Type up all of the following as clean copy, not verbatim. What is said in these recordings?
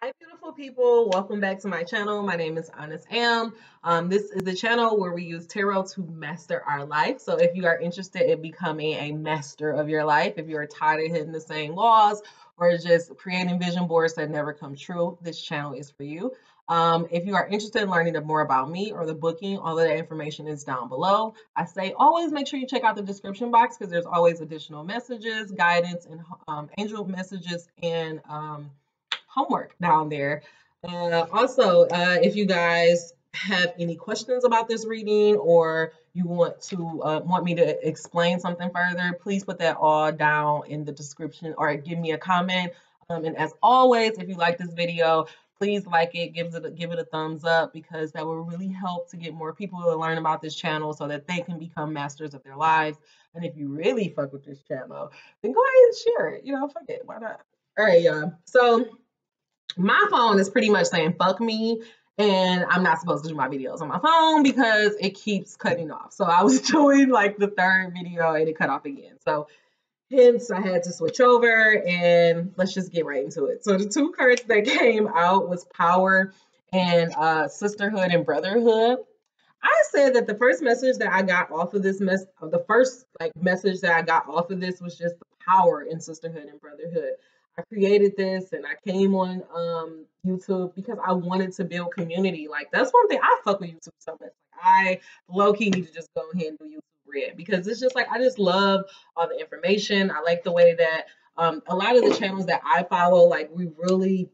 Hi, beautiful people. Welcome back to my channel. My name is Honest Am. This is the channel where we use tarot to master our life. So if you are interested in becoming a master of your life, if you are tired of hitting the same walls or just creating vision boards that never come true, this channel is for you. If you are interested in learning more about me or the booking, all of that information is down below. I say always make sure you check out the description box because there's always additional messages, guidance, and angel messages and homework down there. If you guys have any questions about this reading or you want me to explain something further, please put that all down in the description or give me a comment. And as always, if you like this video, please like it, give it a thumbs up because that will really help to get more people to learn about this channel so that they can become masters of their lives. And if you really fuck with this channel, then go ahead and share it. Fuck it, why not? All right, y'all. So my phone is pretty much saying fuck me, and I'm not supposed to do my videos on my phone because it keeps cutting off. So I was doing like the third video and it cut off again. So hence I had to switch over, and let's just get right into it. So the two cards that came out was Power and Sisterhood and Brotherhood. I said that the first message that I got off of this message that I got off of this was just the power in sisterhood and brotherhood. I created this and I came on YouTube because I wanted to build community. Like that's one thing I fuck with YouTube so much. I low key need to just go ahead and do YouTube Red because it's just like I just love all the information. I like the way that a lot of the channels that I follow, like we really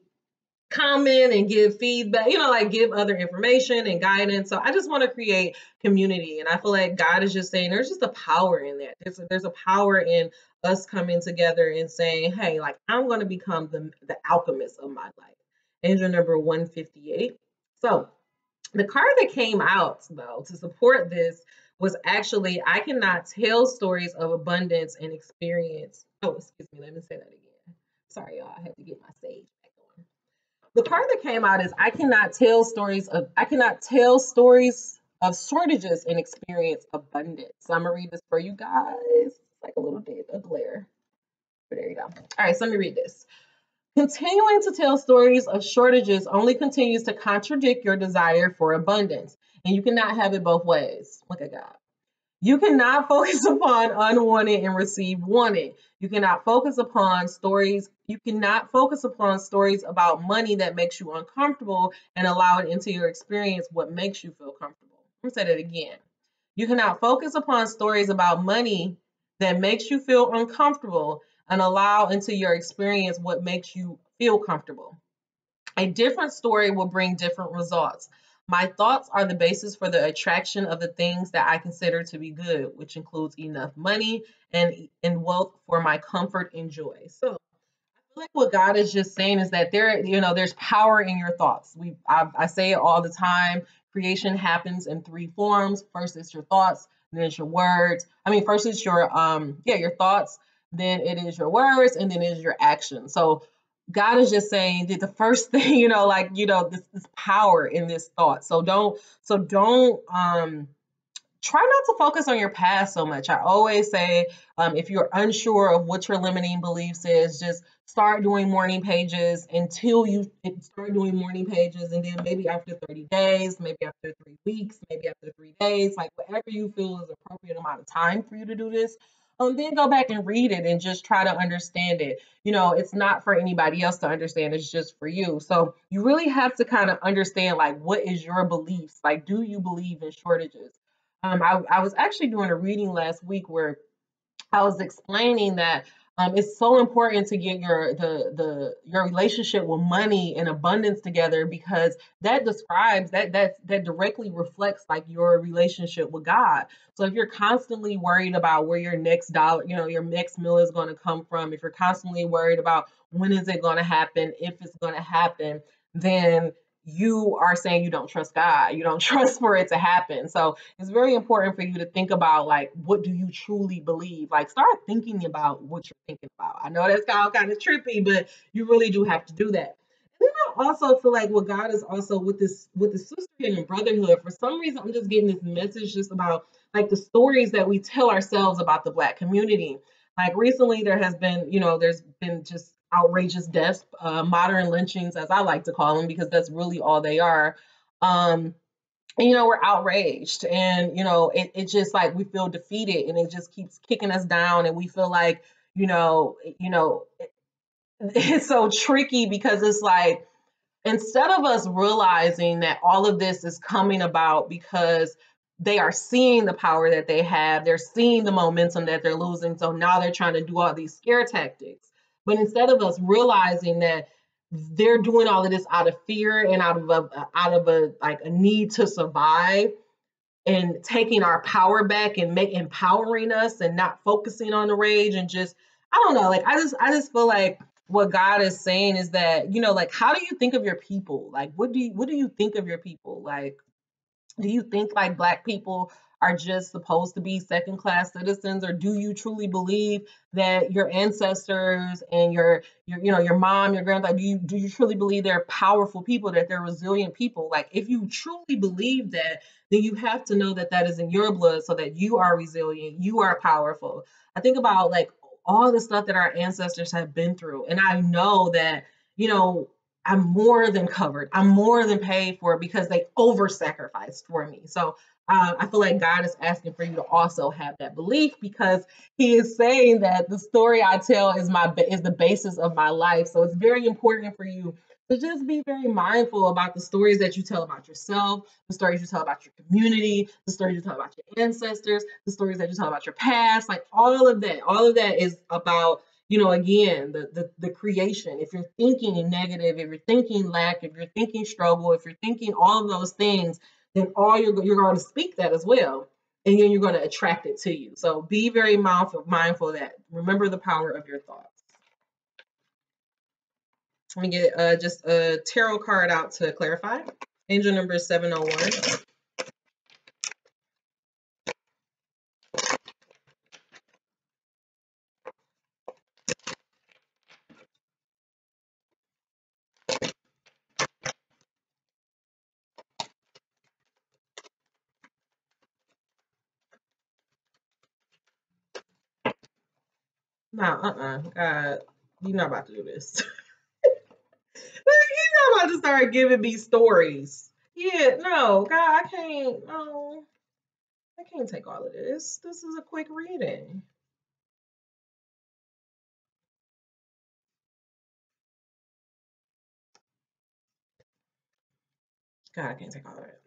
comment and give feedback, like give other information and guidance. So I just want to create community. And I feel like God is just saying there's just a power in that. There's a power in us coming together and saying, hey, like I'm going to become the alchemist of my life. Angel number 158. So the card that came out though to support this was actually I cannot tell stories of abundance and experience. Oh, excuse me, let me say that again. Sorry, y'all, I had to get my sage back on. The card that came out is I cannot tell stories of shortages and experience abundance. So I'm gonna read this for you guys. It's like a little bit of glare. But there you go. All right, so let me read this. Continuing to tell stories of shortages only continues to contradict your desire for abundance, and you cannot have it both ways. Look at God. You cannot focus upon unwanted and receive wanted. You cannot focus upon stories. You cannot focus upon stories about money that makes you uncomfortable and allow it into your experience what makes you feel comfortable. I'm gonna say that again. You cannot focus upon stories about money that makes you feel uncomfortable and allow into your experience what makes you feel comfortable. A different story will bring different results. My thoughts are the basis for the attraction of the things that I consider to be good, which includes enough money and wealth for my comfort and joy. So I feel like what God is just saying is that there's power in your thoughts. I say it all the time. Creation happens in three forms. First, it's your thoughts, then it's your words. First it's your thoughts, then it is your words, and then it is your action. So God is just saying that the first thing, this power in this thought. So don't try not to focus on your past so much. I always say, if you're unsure of what your limiting beliefs is, just start doing morning pages until you start doing morning pages. And then maybe after 30 days, maybe after 3 weeks, maybe after 3 days, like whatever you feel is appropriate amount of time for you to do this. Then go back and read it and just try to understand it. It's not for anybody else to understand. It's just for you. So you really have to kind of understand, like, what is your beliefs? Like, do you believe in shortages? I was actually doing a reading last week where I was explaining that it's so important to get your relationship with money and abundance together because that describes that directly reflects like your relationship with God. So if you're constantly worried about where your next dollar, your next meal is going to come from, if you're constantly worried about when is it going to happen, if it's going to happen, then you are saying you don't trust God. You don't trust for it to happen. So it's very important for you to think about, like, what do you truly believe? Like, start thinking about what you're thinking about. I know that's kind of trippy, but you really do have to do that. And then I also feel like what God is also with the sisterhood and brotherhood. For some reason, I'm just getting this message just about like the stories that we tell ourselves about the Black community. Like recently, there's been just outrageous deaths, modern lynchings, as I like to call them, because that's really all they are. Um, and we're outraged, and it just like we feel defeated, and it just keeps kicking us down, and we feel like it's so tricky because it's like, instead of us realizing that all of this is coming about because they are seeing the power that they have, they're seeing the momentum that they're losing, so now they're trying to do all these scare tactics. But instead of us realizing that they're doing all of this out of fear and out of a like a need to survive, and taking our power back and empowering us and not focusing on the rage, and just, I don't know, like I just feel like what God is saying is that, like, how do you think of your people? Like, what do you think of your people? Like, do you think like Black people are just supposed to be second class citizens, or do you truly believe that your ancestors and your mom, your grandpa, do you truly believe they're powerful people, that they're resilient people? Like, if you truly believe that, then you have to know that that is in your blood, so that you are resilient, you are powerful. I think about like all the stuff that our ancestors have been through, and I know that, you know I'm more than covered. I'm more than paid for, because they over sacrificed for me. So I feel like God is asking for you to also have that belief, because He is saying that the story I tell is the basis of my life. So it's very important for you to just be very mindful about the stories that you tell about yourself, the stories you tell about your community, the stories you tell about your ancestors, the stories that you tell about your past. Like, all of that. All of that is about, again, the creation. If you're thinking negative, if you're thinking lack, if you're thinking struggle, if you're thinking all of those things, then you're going to speak that as well, and then you're going to attract it to you. So be very mindful of that. Remember the power of your thoughts. Let me get just a tarot card out to clarify. Angel number 701. No, God, you're not about to do this. You're not about to start giving me stories. Yeah, no, God, I can't. No, I can't take all of this. This is a quick reading. God, I can't take all of it.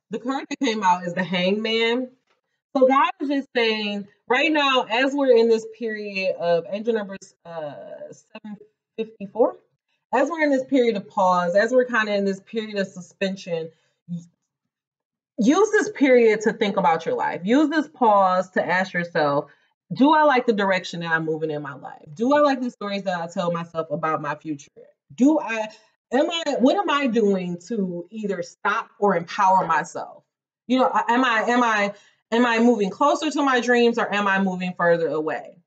The card that came out is the Hangman. So God is just saying right now, as we're in this period of angel number 754, as we're in this period of pause, as we're kind of in this period of suspension, use this period to think about your life. Use this pause to ask yourself, do I like the direction that I'm moving in my life? Do I like the stories that I tell myself about my future? What am I doing to either stop or empower myself? Am I moving closer to my dreams, or am I moving further away?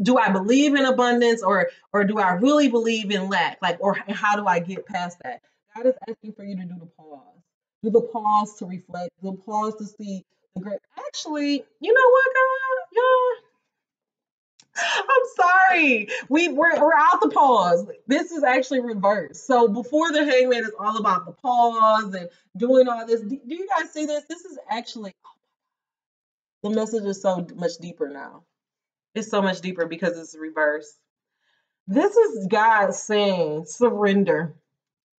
Do I believe in abundance, or do I really believe in lack? Like, or how do I get past that? God is asking for you to do the pause. Do the pause to reflect, the pause to see the great. Actually, you know what, God? I'm sorry. We're out the pause. This is actually reversed. So before the Hangman is all about the pause and doing all this. Do you guys see this? This is actually, the message is so much deeper now. It's so much deeper because it's reversed. This is God saying surrender,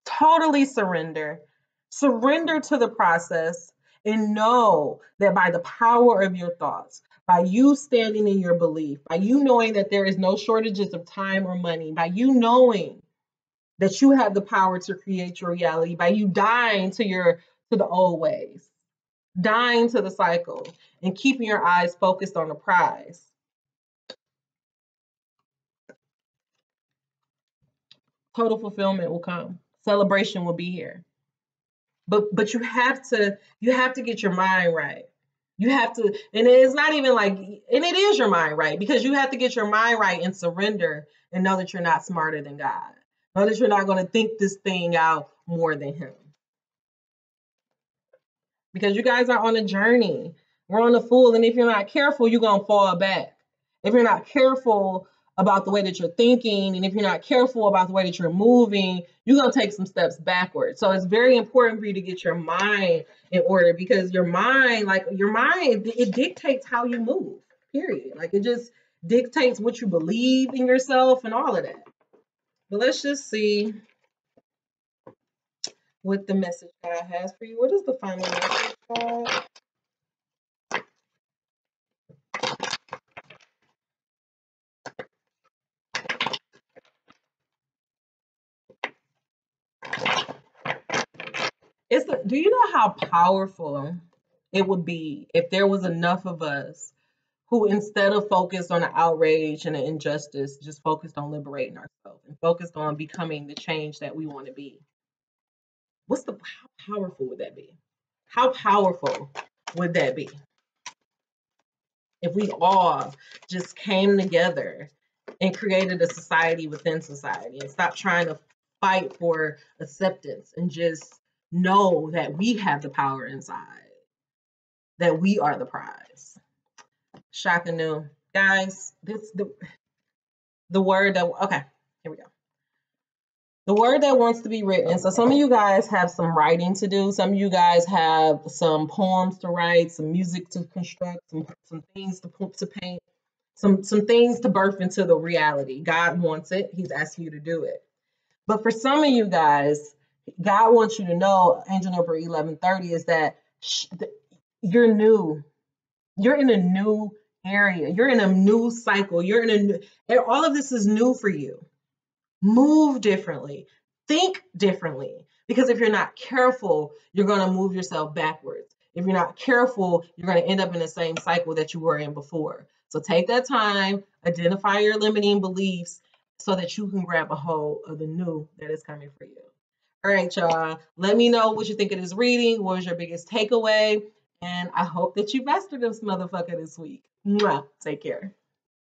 totally surrender, surrender to the process, and know that by the power of your thoughts, by you standing in your belief, by you knowing that there is no shortages of time or money, by you knowing that you have the power to create your reality, by you dying to the old ways, dying to the cycle, and keeping your eyes focused on the prize. Total fulfillment will come. Celebration will be here. But you have to get your mind right. You have to, and it's not even like, and it is your mind right, because you have to get your mind right and surrender, and know that you're not smarter than God. Know that you're not going to think this thing out more than Him, because you guys are on a journey. We're on a full, and if you're not careful, you're gonna fall back. If you're not careful, about the way that you're thinking, and if you're not careful about the way that you're moving, you're going to take some steps backwards. So it's very important for you to get your mind in order, because your mind, it dictates how you move, period. Like, it just dictates what you believe in yourself and all of that. But let's just see what the message God has for you. What is the final message, God? Do you know how powerful it would be if there was enough of us who, instead of focused on the outrage and the injustice, just focused on liberating ourselves and focused on becoming the change that we want to be? How powerful would that be? How powerful would that be if we all just came together and created a society within society and stopped trying to fight for acceptance and just know that we have the power inside, that we are the prize? Shaka new. Guys, the word that, okay, here we go. The word that wants to be written. So some of you guys have some writing to do. Some of you guys have some poems to write, some music to construct, some things to paint, some things to birth into the reality. God wants it. He's asking you to do it. But for some of you guys, God wants you to know, angel number 1130, is that you're new. You're in a new area. You're in a new cycle. You're in a new, all of this is new for you. Move differently, think differently, because if you're not careful, you're going to move yourself backwards. If you're not careful, you're going to end up in the same cycle that you were in before. So take that time, identify your limiting beliefs so that you can grab a hold of the new that is coming for you. All right, y'all. Let me know what you think of this reading. What was your biggest takeaway? And I hope that you mastered this motherfucker this week. Mwah. Take care.